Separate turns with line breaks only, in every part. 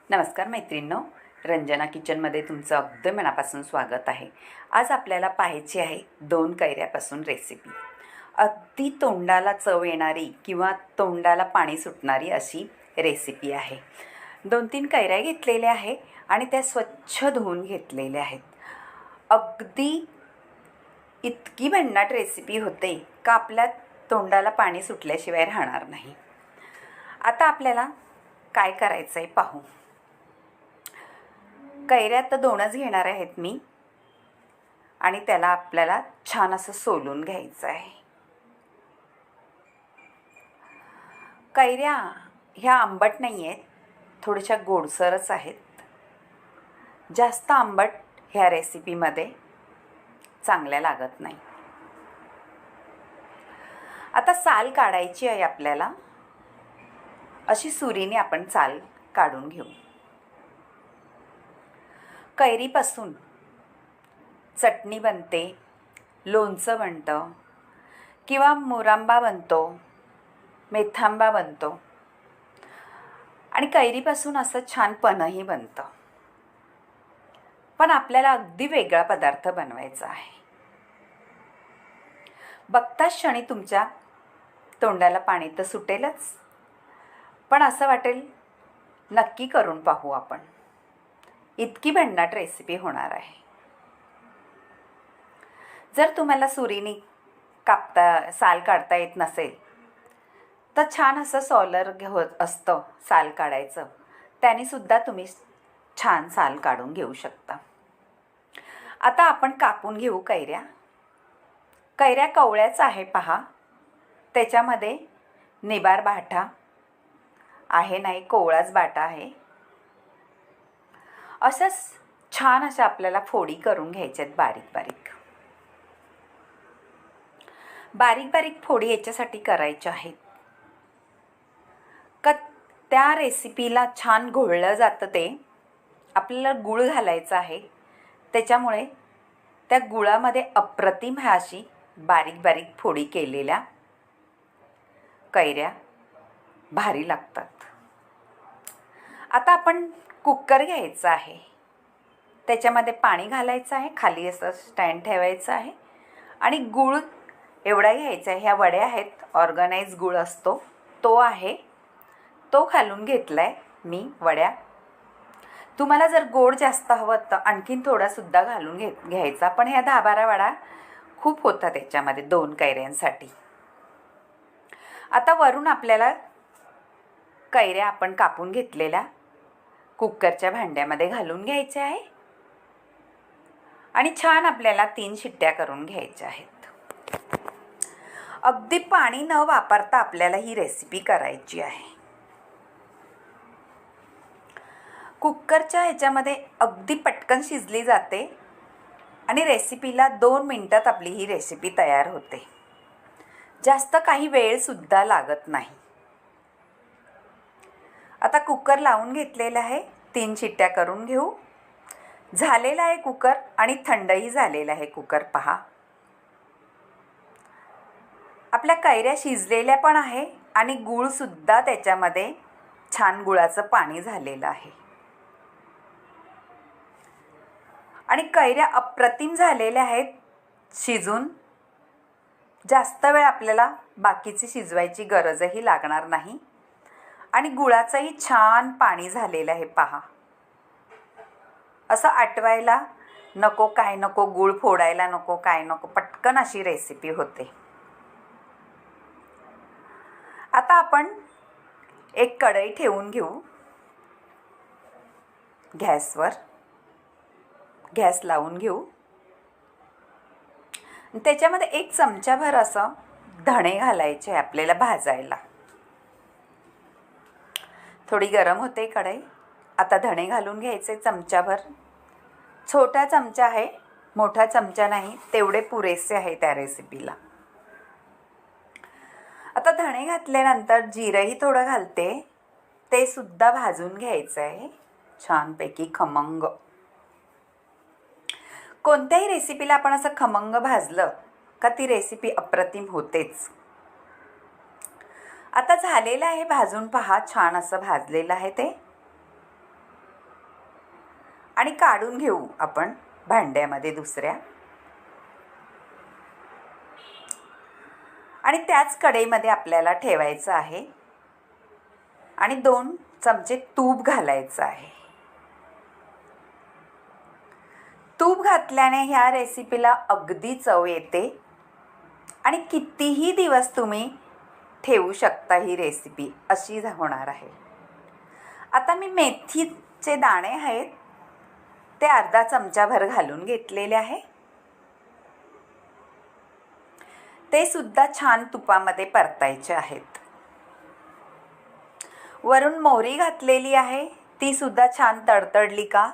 नमस्कार मैत्रिणींनो, रंजना किचनमध्ये तुमचं अगदी मनापासून स्वागत आहे. आज आपल्याला पाहायची आहे 2 कैऱ्यापासून रेसिपी. अगदी तोंडाला चव येणारी किंवा तोंडाला पाणी सुटणारी अशी रेसिपी आहे. 2-3 कैऱ्या घेतलेल्या आहे आणि त्या स्वच्छ धुवून घेतलेल्या आहेत. अगदी इतकी भन्नाट रेसिपी होते का आपल्या तोंडाला पाणी सुटल्याशिवाय राहणार नाही. आता आपल्याला काय करायचं आहे पाहू. कैऱ्या तर 2च घेणार आहेत मी आणि त्याला आपल्याला छान असं सोलून घ्यायचं आहे. कैऱ्या ह्या आंबट नाही आहेत, थोड्याशा गोडसरच आहेत. जास्त आंबट ह्या रेसिपीमध्ये चांगल्या लागत नाही. आता साल काढायची आहे आपल्याला. अशी सुरीने आपण साल काढून घेऊ. कैरीपासून चटणी बनते, लोणचं बनतं किंवा मुरांबा बनतो, मेथांबा बनतो आणि कैरीपासून असं छान पन्हही बनतं. पण आपल्याला अगदी वेगळा पदार्थ बनवायचा आहे. बघताच क्षणी तुमच्या तोंडाला पाणी तर सुटेलच, पण असं वाटेल नक्की करून पाहू आपण. इतकी भन्नाट रेसिपी होणार आहे. जर तुम्हाला सुरीने साल काढता येत नसेल तर छान असं सॉलर होत असतं साल काढायचं, त्याने सुद्धा तुम्ही छान साल काढून घेऊ शकता. आता आपण कापून घेऊ कैऱ्या. कैऱ्या कवळ्याच आहे पहा. त्याच्यामध्ये निबार बाठा आहे नाही, कोवळाच बाटा आहे. असंच छान अशा आपल्याला फोडी करून घ्यायच्यात बारीक बारीक फोडी याच्यासाठी करायच्या आहेत का त्या रेसिपीला छान घोळलं जातं. ते आपल्याला गूळ घालायचं आहे, त्याच्यामुळे त्या गुळामध्ये अप्रतिम ह्या अशी बारीक फोडी केलेल्या कैऱ्या भारी लागतात. आता आपण कुकर घ्यायचं आहे, त्याच्यामध्ये पाणी घालायचं आहे, खाली असं स्टँड ठेवायचं आहे आणि गूळ एवढा घ्यायचा आहे. ह्या वड्या आहेत, ऑर्गनाइज गूळ असतो तो आहे, तो घालून घेतला आहे मी वड्या. तुम्हाला जर गोड जास्त हवं तर आणखीन थोडासुद्धा घालून घ्यायचा, पण ह्या 10-12 वडा खूप होतात त्याच्यामध्ये 2 कैऱ्यांसाठी. आता वरून आपल्याला कैऱ्या आपण कापून घेतलेल्या कुकरच्या भांड्यामध्ये घालून घ्यायचे आहे आणि छान आपल्याला 3 शिट्ट्या करून घ्यायच्या आहेत. अगदी पाणी न वापरता आपल्याला ही रेसिपी करायची आहे. कुकरच्या ह्याच्यामध्ये अगदी पटकन शिजली जाते आणि रेसिपीला 2 मिनिटात आपली ही रेसिपी तयार होते. जास्त काही वेळसुद्धा लागत नाही. आता कुकर लावून घेतलेला आहे, 3 शिट्ट्या करून घेऊ. झालेला आहे कुकर आणि थंडही झालेला आहे कुकर पहा. आपल्या कैऱ्या शिजलेल्या पण आहे आणि गूळसुद्धा त्याच्यामध्ये छान गुळाचं पाणी झालेलं आहे आणि कैऱ्या अप्रतिम झालेल्या आहेत शिजून. जास्त वेळ आपल्याला बाकीची शिजवायची गरजही लागणार नाही आणि गुळाचंही छान पाणी झालेलं आहे पहा. असं आटवायला नको, काय नको, गूळ फोडायला नको, काय नको, पटकन अशी रेसिपी होते. आता आपण एक कढई ठेवून घेऊ गॅसवर. गॅस लावून घेऊ. त्याच्यामध्ये 1 चमचाभर असं धणे घालायचे आपल्याला भाजायला. थोडी गरम होते कढई. आता धणे घालून घ्यायचे चमचाभर. छोटा चमचा आहे, मोठा चमचा नाही, तेवढे पुरेसे आहे त्या रेसिपीला. आता धणे घातल्यानंतर जिरंही थोडं घालते, ते सुद्धा भाजून घ्यायचं आहे छानपैकी खमंग. कोणत्याही रेसिपीला आपण असं खमंग भाजलं का ती रेसिपी अप्रतिम होतेच. आता झालेलं आहे भाजून पहा, छान असं भाजलेलं आहे ते. आणि काढून घेऊ आपण भांड्यामध्ये दुसऱ्या. आणि त्याच कढईमध्ये आपल्याला ठेवायचं आहे आणि 2 चमचे तूप घालायचं आहे. तूप घातल्याने ह्या रेसिपीला अगदी चव येते आणि कितीही दिवस तुम्ही ठेवू शकता. ही रेसिपी अशी होणार आहे. आता मी मेथीचे दाणे आहेत ते अर्धा चमचाभर घालून घेतलेले आहे. ते सुद्धा छान तुपामध्ये परतायचे आहेत. वरून मोहरी घातलेली आहे, ती सुद्धा छान तडतडली का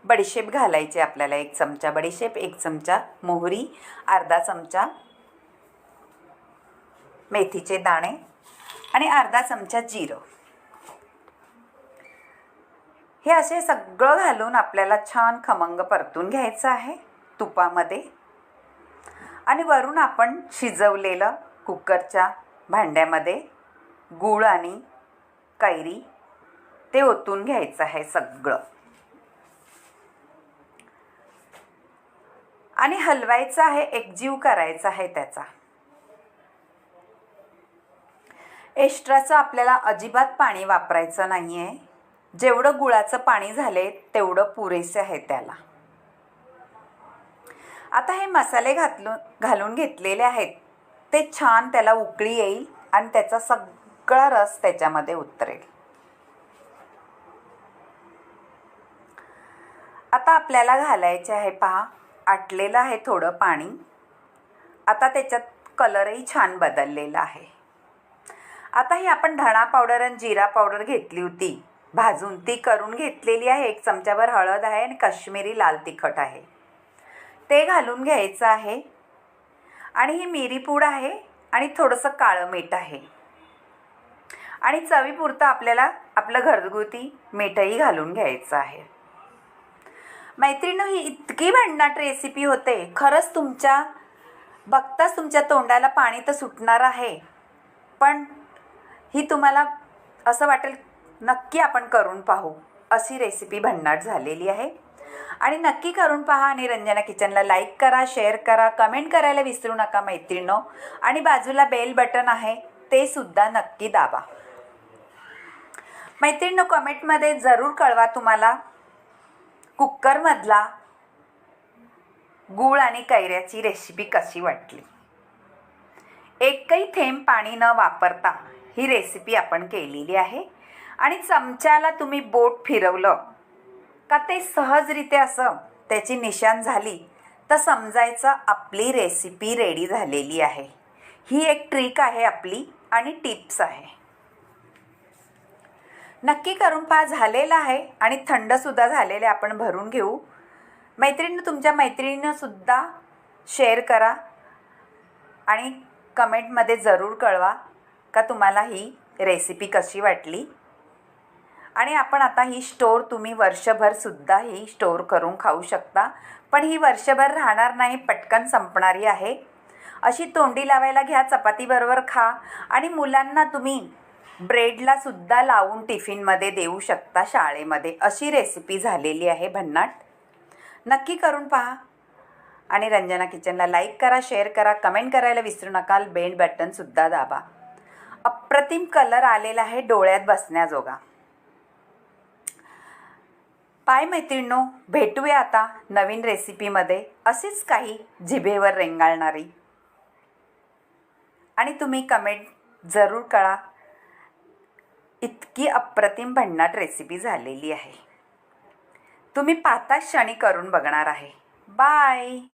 बडीशेप घालायची आपल्याला. 1 चमचा बडीशेप, 1 चमचा मोहरी, अर्धा चमचा मेथीचे दाणे आणि अर्धा चमचा जिरं. हे असे सगळं घालून आपल्याला छान खमंग परतून घ्यायचं आहे तुपामध्ये. आणि वरून आपण शिजवलेलं कुकरच्या भांड्यामध्ये गूळ आणि कैरी ते ओतून घ्यायचं आहे सगळं. आणि हलवायचं आहे, एकजीव करायचा आहे त्याचा. एक्स्ट्राचं आपल्याला अजिबात पाणी वापरायचं नाही आहे. जेवढं गुळाचं पाणी झाले तेवढं पुरेसे आहे त्याला. आता हे मसाले घालून घेतलेले आहेत ते छान त्याला उकळी येईल आणि त्याचा सगळा रस त्याच्यामध्ये उतरेल. आता आपल्याला घालायचे आहे, पहा आटलेलं आहे थोडं पाणी. आता त्याच्यात कलरही छान बदललेला आहे. आता ही आपण धणा पावडर आणि जिरा पावडर घेतली होती भाजून, ती करून घेतलेली आहे. 1 चमचाभर हळद आहे आणि काश्मीरी लाल तिखट आहे, ते घालून घ्यायचं आहे. आणि ही मिरी पूड आहे आणि थोडंसं काळं मीठ आहे. आणि चवीपुरतं आपल्याला आपलं घरगुती मीठही घालून घ्यायचं आहे. मैत्रिणींनो, ही इतकी भन्नाट रेसिपी होते. खरंच तुमच्या बघताच तुमच्या तोंडाला पाणी तर सुटणार आहे. पण ही तुम्हाला असं वाटेल नक्की आपण करून पाहू अशी रेसिपी भन्नाट झालेली आहे. आणि नक्की करून पहा. आणि रंजना किचनला लाईक करा, शेअर करा, कमेंट करायला विसरू नका मैत्रिणींनो. आणि बाजूला बेल बटन आहे ते सुद्धा नक्की दाबा. मैत्रिणींनो, कमेंटमध्ये जरूर कळवा तुम्हाला कुकरमधला गूळ आणि कैऱ्याची रेसिपी कशी वाटली. एकही थेंब पाणी न वापरता ही रेसिपी आपण केलेली आहे. आणि चमच्याला तुम्ही बोट फिरवलं का ते सहजरित्या असं त्याची निशाण झाली तर समजायचं आपली रेसिपी रेडी झालेली आहे. ही एक ट्रिक आहे आपली आणि टिप्स आहे. नक्की करून पहा. झालेलं आहे आणि थंडसुद्धा झालेले. आपण भरून घेऊ. मैत्रिणींनो, तुमच्या मैत्रिणींनासुद्धा शेअर करा आणि कमेंटमध्ये जरूर कळवा का तुम्हाला ही रेसिपी कशी वाटली. आणि आपण आता ही तुम्ही वर्षभरसुद्धा ही स्टोर करून खाऊ शकता. पण ही वर्षभर राहणार नाही, पटकन संपणारी आहे. अशी तोंडी लावायला घ्या, चपातीबरोबर खा. आणि मुलांना तुम्ही ब्रेडला सुद्धा लावून टिफिनमध्ये देऊ शकता शाळेमध्ये. अशी रेसिपी झालेली आहे भन्नाट. नक्की करून पहा. आणि रंजना किचनला लाईक करा, शेअर करा, कमेंट करायला विसरू नका. बेल बटनसुद्धा दाबा. अप्रतिम कलर आलेला आहे, डोळ्यात बसण्याजोगा. बाय मैत्रिणींनो, भेटूया आता नवीन रेसिपीमध्ये अशीच काही जिभेवर रेंगाळणारी. आणि तुम्ही कमेंट जरूर करा. इतकी अप्रतिम भन्नाट रेसिपी झालेली आहे. तुम्ही पाहताच क्षणी करून बघणार आहे. बाय.